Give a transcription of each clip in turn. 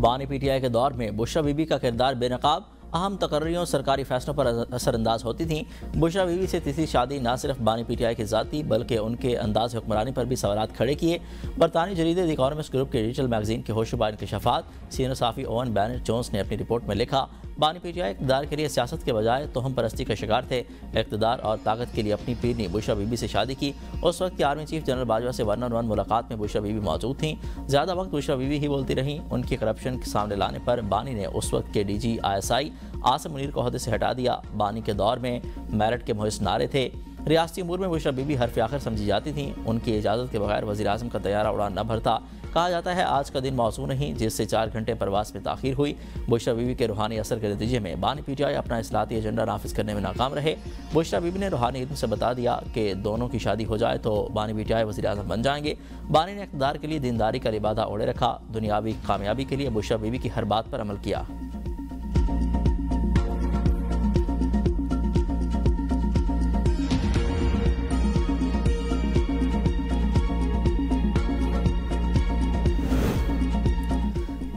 बानी पीटीआई के दौर में बुशरा बीबी का किरदार बेनकाब, अहम तकर्रियों सरकारी फैसलों पर असरअंदाज होती थी। बुशरा बीबी से तीसरी शादी न सिर्फ बानी पीटीआई की ज़ाती बल्कि उनके अंदाज हुक्मरानी पर भी सवालात खड़े किए। बरतानी जरीदे द इकॉनमिस्ट ग्रुप के डिजिटल मैगजीन के होशुबा इंकशाफात सीनियर साफ़ी ओवन बैनर जोन्स ने अपनी रिपोर्ट में लिखा, बानी पीटीआई इक़्तिदार के लिए सियासत के बजाय तोहम परस्ती का शिकार थे। इक़्तिदार और ताकत के लिए अपनी पीरनी बुशरा बीबी से शादी की। उस वक्त की आर्मी चीफ जनरल बाजवा से 1-on-1 मुलाकात में बुशरा बीबी मौजूद थी। ज़्यादा वक्त बुशरा बीबी ही बोलती रहीं। उनकी करप्शन के सामने लाने पर बानी ने उस वक्त के DG ISI आसिम मुनीर को ओहदे से हटा दिया। बानी के दौर में मेरिट के मुहिस नारे थे। रियासती अमूर में बुशरा बीबी हरफ आखिर समझी जाती थी। उनकी इजाज़त के बगैर वज़ीर आज़म का तैयारा उड़ान न भरता। कहा जाता है आज का दिन मौजू नहीं जिससे 4 घंटे परवास में ताख़ीर हुई। बुशरा बीबी के रूहानी असर के नतीजे में बानी पीटीआई अपना इस्लाहती एजेंडा नाफिज करने में नाकाम रहे। बुशरा बीबी ने रूहानी इल्म से बता दिया कि दोनों की शादी हो जाए तो बानी पीटीआई वज़ीर आज़म बन जाएंगे। बानी ने इक़्तिदार के लिए दीनदारी का लिबादा ओढ़े रखा। दुनियावी कामयाबी के लिए बुशरा बीबी की हर बात पर अमल किया।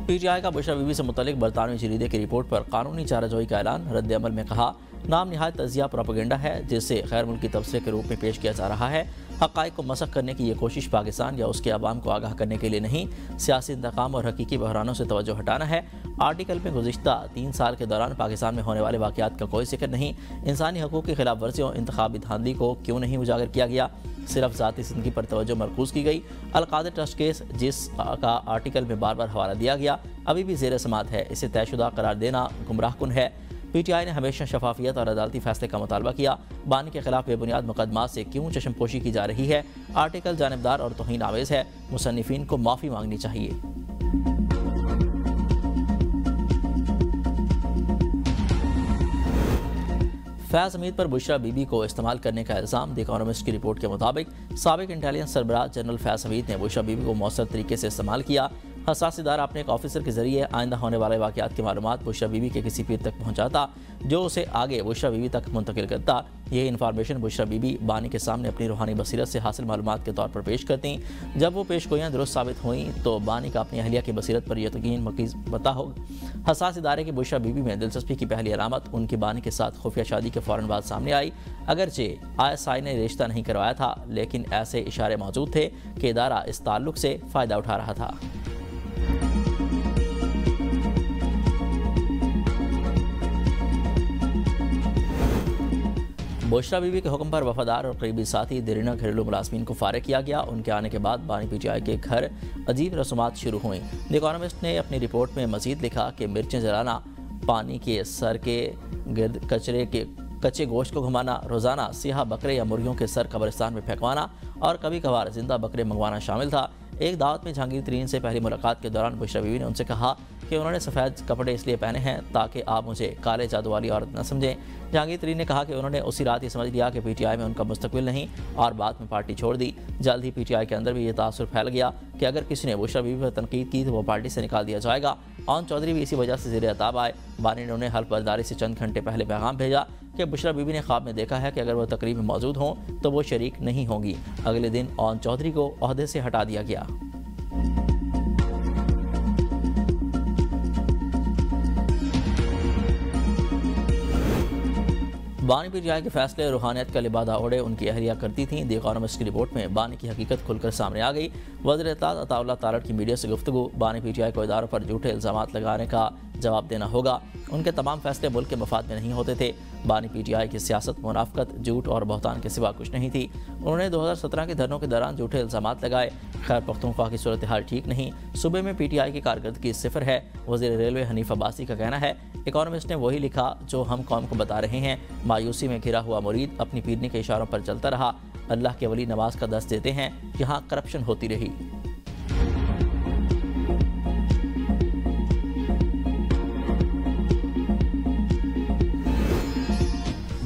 पीटीआई का बुशरा बीबी से मुतल्लिक बरतानवी जरीदे की रिपोर्ट पर कानूनी चाराजोई का ऐलान। रद्द अमल में कहा, नाम निहायत तजिया प्रोपेगेंडा है जिसे गैर मुल्की तबसरे के रूप में पेश किया जा रहा है। हक़ाइक़ को मसख़ करने की ये कोशिश पाकिस्तान या उसके अवाम को आगाह करने के लिए नहीं, सियासी इंतकाम और हकीकी बहरानों से तवज्जो हटाना है। आर्टिकल में गुज़िश्ता 3 साल के दौरान पाकिस्तान में होने वाले वाक़यात का कोई जिक्र नहीं। इंसानी हकूक़ की खिलाफ वर्जियों, इंतखाबी धांधली को क्यों नहीं उजागर किया गया, सिर्फ ज़ाती ज़िंदगी पर तवज्जो मरकूज़ की गई। अलकादर ट्रस्ट केस जिसका आर्टिकल में बार बार हवाला दिया गया अभी भी ज़ेर समात है, इसे तयशुदा करार देना गुमराहकुन है। पीटीआई ने हमेशा शफाफियत और अदालती फैसले का मुतालबा किया। बानी के खिलाफ बेबुनियाद मुकदमात से क्यों चश्मपोशी की जा रही है। आर्टिकल जानिबदार और तौहीन आवेज़ है। मुसन्निफीन को माफ़ी मांगनी चाहिए। फैज़ हमीद पर बुशरा बीबी को इस्तेमाल करने का इल्ज़ाम। द इकॉनमिस्ट की रिपोर्ट के मुताबिक साबिक इंटेलिजेंस सरबराह जनरल फैज़ हमीद ने बुशरा बीबी को मौसर तरीके से इस्तेमाल किया। हसास इदारा अपने एक ऑफिसर के जरिए आइंदा होने वाले वाक़यात की मालूमात बुशरा बीबी के किसी पीर तक पहुँचाता जो उसे आगे बुशरा बीबी तक मुंतकिल करता। यह इन्फॉर्मेशन बुशरा बीबी बानी के सामने अपनी रूहानी बसीरत से हासिल मालूमात के तौर पर पेश करती। जब वो पेशगोइयाँ दुरुस्त साबित हुई तो बानी का अपनी अहलिया की बसीरत पर यकीन मकीज बता हो। हसास इदारे की बुशरा बीबी में दिलचस्पी की पहली अलामत उनकी बानी के साथ खुफिया शादी के फ़ौरन बाद सामने आई। अगरचे ISI ने रिश्ता नहीं करवाया था लेकिन ऐसे इशारे मौजूद थे कि इदारा इस ताल्लुक से फ़ायदा उठा रहा था। बुशरा बीबी के हुक्म पर वफादार और करीबी साथी देरीना घरेलू मुलाजमीन को फारिग किया गया। उनके आने के बाद बानी पीटीआई के घर अजीब रसूमात शुरू हुई। द इकॉनमिस्ट ने अपनी रिपोर्ट में मजीद लिखा कि मिर्चें जलाना, पानी के सर के गिर्द कच्चे गोश्त को घुमाना, रोज़ाना सियाह बकरे या मुर्गियों के सर कब्रिस्तान में फेंकवाना और कभी कभार जिंदा बकरे मंगवाना शामिल था। एक दावत में जहांगीर तरीन से पहली मुलाकात के दौरान बुशरा बीबी ने उनसे कहा कि उन्होंने सफ़ेद कपड़े इसलिए पहने हैं ताकि आप मुझे काले जादू वाली औरत न समझें। जहांगीर तरीन ने कहा कि उन्होंने उसी रात ये समझ लिया कि पीटीआई में उनका मुस्तकबिल नहीं और बाद में पार्टी छोड़ दी। जल्द ही पीटीआई के अंदर भी ये तासुर फैल गया कि अगर किसी ने बुशरा बीबी पर तनकीद की तो वो पार्टी से निकाल दिया जाएगा। ओन चौधरी भी इसी वजह से ज़ेर अताब आए। बानी ने उन्हें हल्फ बर्दारी से चंद घंटे पहले पैगाम भेजा कि बुशरा बीबी ने ख्वाब में देखा है कि अगर वह तकरीब में मौजूद हों तो वो शरीक नहीं होंगी। अगले दिन ओन चौधरी को ओहदे से हटा दिया गया। बानी पीटीआई के फैसले रूहानियत का लिबादा ओढ़े उनकी अहलिया करती थीं। द इकॉनमिस्ट की रिपोर्ट में बानी की हकीकत खुलकर सामने आ गई। वज़ीर इत्तलात अताउल्लाह तारड़ की मीडिया से गुफ्तगू। बानी पीटीआई को इदारों पर झूठे इल्ज़ामात लगाने का जवाब देना होगा। उनके तमाम फैसले मुल्क के मफाद में नहीं होते थे। बानी पीटीआई की सियासत मुनाफकत, झूठ और बहतान के सिवा कुछ नहीं थी। उन्होंने 2017 के धरनों के दौरान झूठे इल्ज़ामात लगाए। खैर पख्तूनख्वा की सूरत हाल ठीक नहीं। सूबे में पीटीआई की कारकर्दगी सिफर है। वज़ीर रेलवे हनीफ अब्बासी का कहना है, इकॉनमिस्ट ने वही लिखा जो हम कौम को बता रहे हैं। मायूसी में घिरा हुआ मुरीद अपनी पीरनी के इशारों पर चलता रहा। अल्लाह के वली नमाज का दस देते हैं, यहाँ करप्शन होती रही।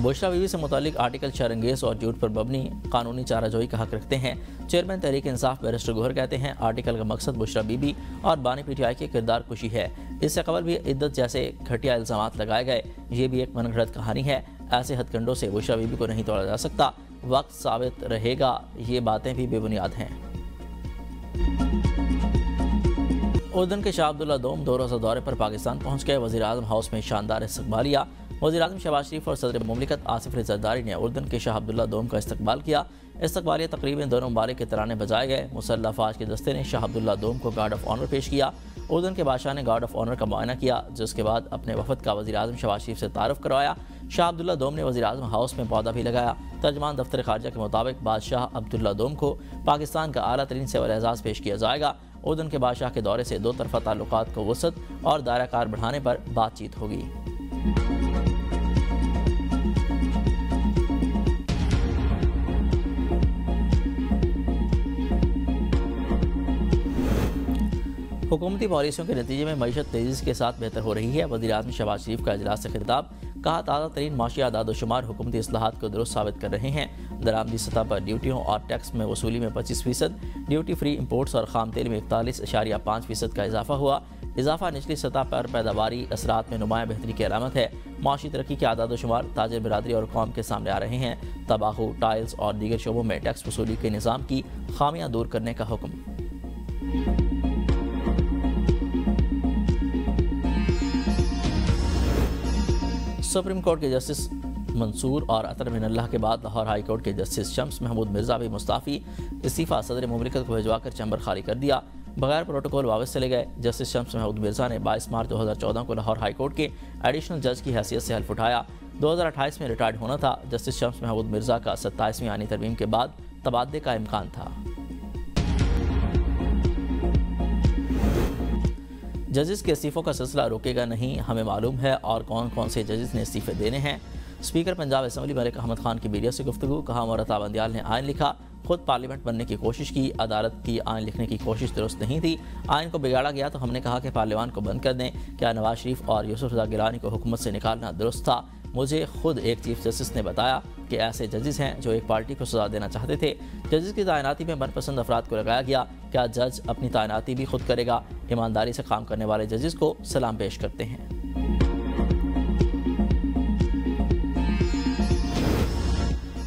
बुशरा बीबी से मुतालिक आर्टिकल शरंगेज और झूठ पर मबनी कानूनी चाराजोई का हक रखते हैं। चेयरमैन तहरीक इंसाफ बैरिस्टर गोहर कहते हैं, आर्टिकल का मकसद बुशरा बीबी और बानी पीटीआई के किरदार कुशी है। इससे कबल भी इद्दत जैसे घटिया इल्ज़ामात लगाए गए। ये भी एक मनगढ़ंत कहानी है। ऐसे हथकंडों से बुशरा बीबी को नहीं तोड़ा जा सकता। वक्त साबित रहेगा ये बातें भी बेबुनियाद हैं। उर्दन के शाह अब्दुल्ला दोम 2 रोज़ा दौरे पर पाकिस्तान पहुँच गए। वज़ीर-ए-आज़म हाउस में शानदार इस्तकबाल लिया। वज़ीर-ए-आज़म शहबाज शरीफ और सदर मुमलिकत आसिफ अली ज़रदारी ने उर्दन के शाह अब्दुल्ला दोम का इस्तकबाल किया। इस्तकबालिया तकरीबन दोनों ममालिक के तराने बजाए गए। मुसल्लह अफ़वाज के दस्ते ने शाह अब्दुल्ला दोम को गार्ड ऑफ ऑनर पेश किया। उर्दन के बादशाह ने गार्ड ऑफ ऑनर का मुआयना किया, जिसके बाद अपने वफद का वज़ीर-ए-आज़म शहबाज शरीफ से तारुफ करवाया। शाह अब्दुल्ला दोम ने वज़ीर-ए-आज़म हाउस में पौधा भी लगाया। तर्जमान दफ्तर खारजा के मुताबिक बादशाह अब्दुल्ला दोम को पाकिस्तान का आला तरीन सिविल एजाज़ पेश किया जाएगा। उर्दन के बादशाह के दौरे से दो तरफ़ा ताल्लुकात को वसअत और दायरा कार बढ़ाने पर बातचीत होगी। हुकूमती पॉलिसियों के नतीजे में मईशत तेज़ी के साथ बेहतर हो रही है। वज़ीर-ए-आज़म शहबाज शरीफ का इजलास से खिताब, कहा ताज़ा तरीन माशी आदाद-ओ-शुमार हुकूमती इस्लाहात को दुरुस्त साबित कर रहे हैं। दरामदी सतह पर ड्यूटियों और टैक्स में वसूली में 25%, ड्यूटी फ्री इम्पोर्ट्स और खाम तेल में 41.5% का इजाफा हुआ। इजाफा निचली सतह पर पैदावारी असरात में नुमाया बेहतरी की अलामत है। माशी तरक्की के आदाद-ओ-शुमार ताजिर बिरादरी और कौम के सामने आ रहे हैं। तंबाकू, टाइल्स और दीगर शोबों में टैक्स वसूली के निज़ाम की खामियाँ दूर करने का हुक्म। सुप्रीम कोर्ट के जस्टिस मंसूर और अतर मिनल्लाह के बाद लाहौर हाई कोर्ट के जस्टिस शम्स महमूद मिर्जा भी मुस्ताफ़ी। इस्तीफ़ा सदर मुमलिकत को भिजवाकर चैम्बर खाली कर दिया। बगैर प्रोटोकॉल वापस चले गए। जस्टिस शम्स महमूद मिर्जा ने 22 मार्च 2014 को लाहौर हाई कोर्ट के एडिशनल जज की हैसियत से हल्फ उठाया। 2028 में रिटायर्ड होना था। जस्टिस शम्स महमूद मिर्जा का 27वीं आनी तरमीम के बाद तबादले का इम्कान था। जजेस के इस्तीफ़ों का सिलसिला रुकेगा नहीं, हमें मालूम है और कौन कौन से जजेस ने इस्तीफ़े देने हैं। स्पीकर पंजाब असम्बली मलिक अहमद खान की मीडिया से गुफ्तगू, कहा मोहतरमा बंदियाल ने आइन लिखा, खुद पार्लियामेंट बनने की कोशिश की, अदालत की आइन लिखने की कोशिश दुरुस्त नहीं थी। आइन को बिगाड़ा गया तो हमने कहा कि पार्लियामान को बंद कर दें। क्या नवाज शरीफ और यूसुफ रज़ा गिलानी को हुकूमत से निकालना दुरुस्त था? मुझे खुद एक चीफ जस्टिस ने बताया कि ऐसे जजेस हैं जो एक पार्टी को सजा देना चाहते थे। जजेस की तैनाती में मनपसंद अफराद को लगाया गया। क्या जज अपनी तैनाती भी खुद करेगा? ईमानदारी से काम करने वाले जजेस को सलाम पेश करते हैं।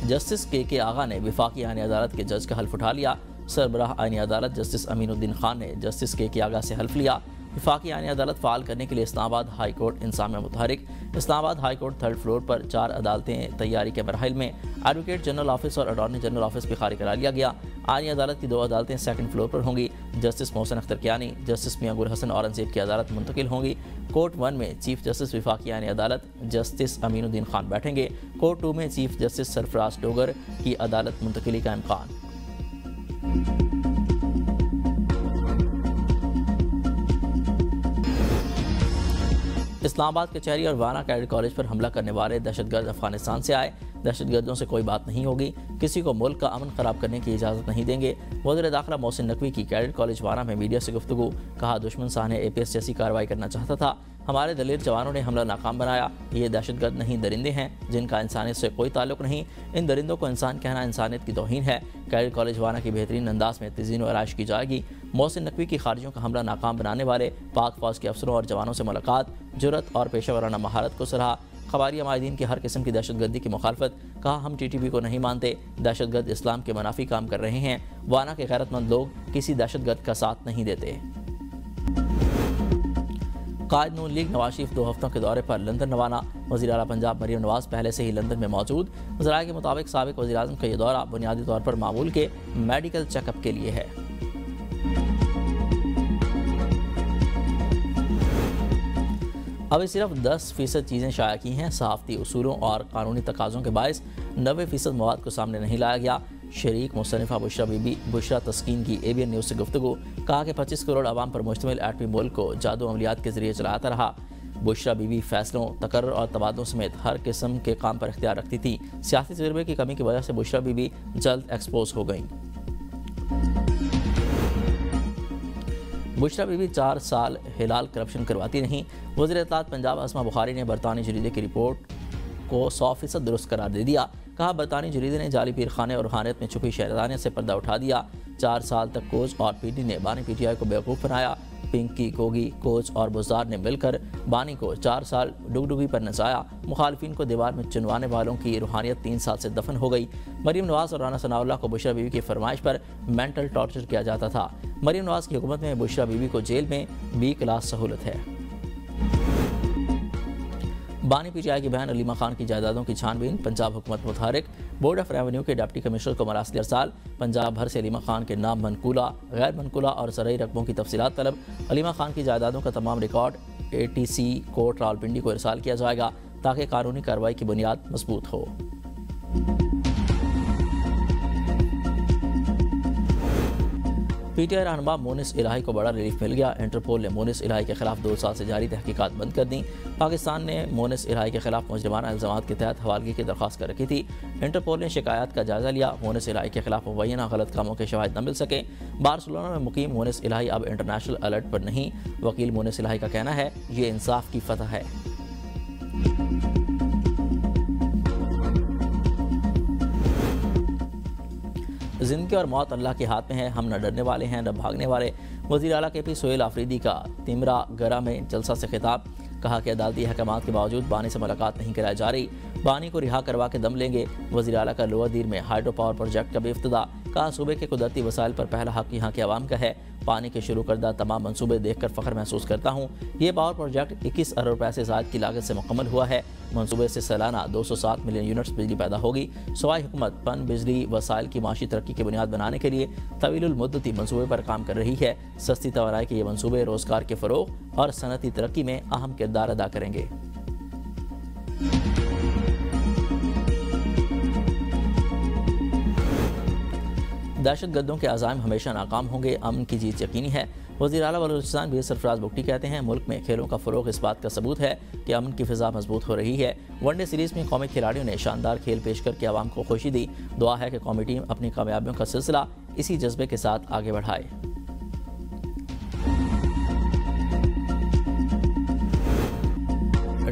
जस्टिस के आगा ने वफाकी आईनी अदालत के जज का हल्फ उठा लिया। सरबराह आईनी अदालत जस्टिस अमीनुद्दीन खान ने जस्टिस के आगा से हल्फ लिया। वफाकी आईनी अदालत फ़ाल करने के लिए इस्लामाबाद हाई कोर्ट इंतज़ाम में मुतहरिक। Islamabad high court 3rd floor पर 4 अदालतें तैयारी के मरहल में। एडवोकेट जनरल ऑफिस और अटॉर्नी जनरल ऑफिस भी खाली करा लिया गया। आईनी अदालत की 2 अदालतें 2nd फ्लोर पर होंगी। जस्टिस मोहसिन अख्तर कियानी, जस्टिस मियां गुल हसन औरंगजेब की अदालत मुंतकिल होंगी। कोर्ट 1 में चीफ जस्टिस वफाकी आईनी अदालत जस्टिस अमीनुद्दीन खान बैठेंगे। कोर्ट 2 में चीफ जस्टिस सरफराज डोगर की अदालत मुंतकिली का इम्कान। इस्लामाबाद कचहरी और वाना कैडेट कॉलेज पर हमला करने वाले दहशतगर्द अफगानिस्तान से आए। दहशतगर्दों से कोई बात नहीं होगी, किसी को मुल्क का अमन खराब करने की इजाज़त नहीं देंगे। वज़ीर दाखिला मोहसिन नकवी की कैडेट कॉलेज वाना में मीडिया से गुफ्तगू, कहा दुश्मन साहने APS जैसी कार्रवाई करना चाहता था, हमारे दलेर जवानों ने हमला नाकाम बनाया। ये दहशतगर्द नहीं, दरिंदे हैं जिनका इंसानियत से कोई ताल्लुक नहीं। इन दरिंदों को इंसान कहना इंसानियत की तौहीन है। कैडेट कॉलेज वाना की बेहतरीन अंदाज में तज़ीन व आराइश की जाएगी। मोहसिन नकवी की खारिजियों का हमला नाकाम बनाने वाले पाक फौज के अफसरों और जवानों से मुलाकात, जुर्रत और पेशा वराना महारत को सराहा। खबारिया माहिदीन की हर किस्म की दहशतगर्दी की मुखालफत, कहा हम TTP को नहीं मानते, दहशतगर्द इस्लाम के मुनाफी काम कर रहे हैं। वाना के गैरतमंद लोग किसी दहशतगर्द का साथ नहीं देते। कायद नून लीग नवाज शरीफ 2 हफ्तों के दौरे पर लंदन रवाना। वज़ीर आला पंजाब मरियम नवाज पहले से ही लंदन में मौजूद। वज़राए के मुताबिक साबिक़ वज़ीर आज़म का यह दौरा बुनियादी तौर पर मामूल के मेडिकल चेकअप के लिए है। अभी सिर्फ 10% चीज़ें शाया की हैं। सहाफ़ती उसूलों और कानूनी तकाज़ों के बायस 90% मवाद को सामने नहीं लाया गया। शरीक मुस्तनिफ़ा बुशरा बीबी बुशरा तस्कीन की ABN न्यूज़ से गुफ्तगू, कहा कि 25 करोड़ आवाम पर मुश्तमिल एटमी मुल्क को जादू अमलियात के ज़रिए चलाता रहा। बुशरा बीबी फैसलों, तकर्रुर और तबादलों समेत हर किस्म के काम पर इख्तियार रखती थी। सियासी तजुर्बे की कमी की वजह से बुशरा बीबी जल्द एक्सपोज हो गई। बुशरा बीबी 4 साल हिलाल करप्शन करवाती रहीं। वज़ीर इत्तलात पंजाब अस्मा बुखारी ने बरतानी जरीदे की रिपोर्ट को 100% दुरुस्त करार दे दिया। कहा बरतानी जरीदे ने जाली पीर खाने और रूहानियत में छुपी शहरदानियत से पर्दा उठा दिया। 4 साल तक कोच और PD ने बानी PTI को बेवकूफ़ बनाया। पिंकी, गोगी, कोच और बुज़दार ने मिलकर बानी को 4 साल डुगडुगी पर नचाया। मुखालिफिन को दीवार में चुनवाने वालों की रूहानियत 3 साल से दफन हो गई। मरीम नवाज और राना सनाउल्लाह को बुशरा बीवी की फरमाइश पर मेंटल टॉर्चर किया जाता था। मरीम नवाज की हुकूमत में बुशरा बीवी को जेल में बी क्लास सहूलत है। बानी पीटीआई की बहन अलीमा खान की जायदादों की छानबीन, पंजाब हुकूमत मुतहरिक। बोर्ड ऑफ रेवेन्यू के डिप्टी कमिश्नर को मरासिल अरसाल। पंजाब भर से अलीमा खान के नाम मनकूला, गैर मनकूला और ज़रई रकबों की तफसीलात तलब। अलीमा खान की जायदादों का तमाम रिकॉर्ड ATC कोर्ट रावलपिंडी को इरसाल किया जाएगा ताकि कानूनी कार्रवाई की बुनियाद मजबूत हो। पीटीआई रहनुमा मोनिस इलाही को बड़ा रिलीफ मिल गया। इंटरपोल ने मोनिस इलाही के खिलाफ 2 साल से जारी तहकीकात बंद कर दी। पाकिस्तान ने मोनिस इलाही के खिलाफ मुजरिमाना इल्ज़ामात के तहत हवालगी की दरख्वास्त कर रखी थी। इंटरपोल ने शिकायत का जायजा लिया। मोनिस इलाही के खिलाफ मुबैना गलत कामों के शवाहिद न मिल सके। बार्सिलोना में मुकीम मोनिस इलाही अब इंटरनेशनल अलर्ट पर नहीं। वकील मोनिस इलाही का कहना है ये इंसाफ की फतह है। ज़िंदगी और मौत अल्लाह के हाथ में है, हम न डरने वाले हैं न भागने वाले। वज़ीर आला KP सोहेल आफरीदी का तिमरा गरा में जलसा से खिताब। कहा कि अदालती अहकामात के बावजूद बानी से मुलाकात नहीं कराई जा रही। बानी को रिहा करवा के दम लेंगे। वज़ीर आला का लोअर दीर में हाइड्रो पावर प्रोजेक्ट का भी इफ्तिदा। कहा सूबे के कुदरती वसाइल पर पहला हक यहाँ के अवाम का है। पानी के शुरू करदा तमाम मनसूबे देखकर फ़ख्र महसूस करता हूँ। ये पावर प्रोजेक्ट 21 अरब रुपए से ज़ायद की लागत से मुकम्मल हुआ है। मनसूबे से सालाना 207 मिलियन यूनिट्स बिजली पैदा होगी। सूबाई हुकूमत पन बिजली वसाइल की माशी तरक्की की बुनियाद बनाने के लिए तवीलुल मुद्दती मनसूबे पर काम कर रही है। सस्ती तवानाई के ये मनसूबे रोज़गार के फ़रोग़ और सनती तरक्की में अहम किरदार अदा करेंगे। दहशतगर्दों के अज़ाइम हमेशा नाकाम होंगे, अमन की जीत यकीनी है। वज़ीर आला बलूचिस्तान भी सरफराज बुगटी कहते हैं मुल्क में खेलों का फ़रोग़ इस बात का सबूत है कि अमन की फ़िज़ा मजबूत हो रही है। वनडे सीरीज़ में कौमी खिलाड़ियों ने शानदार खेल पेश करके आवाम को खुशी दी। दुआ है कि कौमी टीम अपनी कामयाबियों का सिलसिला इसी जज्बे के साथ आगे बढ़ाए।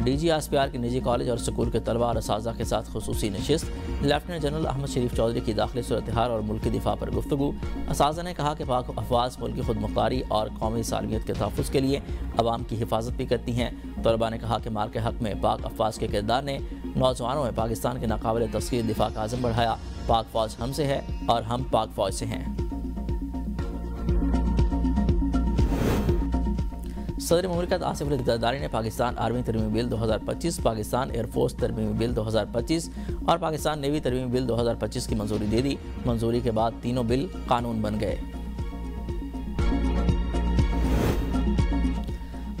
DG SPR के निजी कॉलेज और स्कूल के तलबा और असातिज़ा के साथ खुसूसी नशिस्त। लेफ्टिनेंट जनरल अहमद शरीफ चौधरी की दाखिली सूरत-ए-हाल और मुल्की दिफा पर गुफ्तगू। असातिज़ा ने कहा कि पाक अफवाज मुल्की खुद मुख्तारी और कौमी सालमियत के तहफ़्फ़ुज़ के लिए अवाम की हिफाजत भी करती हैं। तलबा ने कहा कि मार के हक़ में पाक अफवाज के किरदार ने नौजवानों में पाकिस्तान के नाकाबिल तस्ख़ीर दिफा का आज़म बढ़ाया। पाक फ़ौज हमसे है और हम पाक फ़ौज से हैं। सदर मुमलिकत आसिफ अली ज़रदारी ने पाकिस्तान आर्मी तरमीमी बिल 2025, पाकिस्तान एयरफोर्स तरमीमी बिल 2025 और पाकिस्तान नेवी तरमीमी बिल 2025 की मंजूरी दे दी। मंजूरी के बाद तीनों बिल कानून बन गए।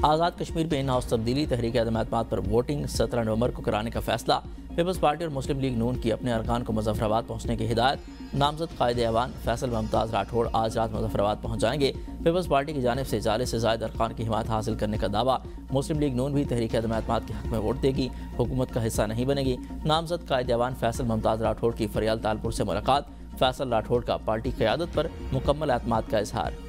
आज़ाद कश्मीर में इन हाउस तब्दीली, तहरीक अदम एतमाद पर वोटिंग 17 नवंबर को कराने का फैसला। पीपल्स पार्टी और मुस्लिम लीग नून की अपने अरकान को मुजफ्फराबाद पहुंचने की हिदायत। नामजद कायदे ऐवान फैसल मुमताज़ राठौड़ आज रात मुजफ्फराबाद पहुंच जाएंगे। पीपल्स पार्टी की जानिब से 40 से ज़ायद अरकान की हिमायत हासिल करने का दावा। मुस्लिम लीग नून भी तहरीक अदम एतमाद के हक़ में वोट देगी, हुकूमत का हिस्सा नहीं बनेगी। नामजद कायदे ऐवान फैसल मुमताज़ राठौड़ की फरियाल तालपुर से मुलाकात। फैसल राठौड़ का पार्टी क़यादत पर मुकम्मल एतमाद का इजहार।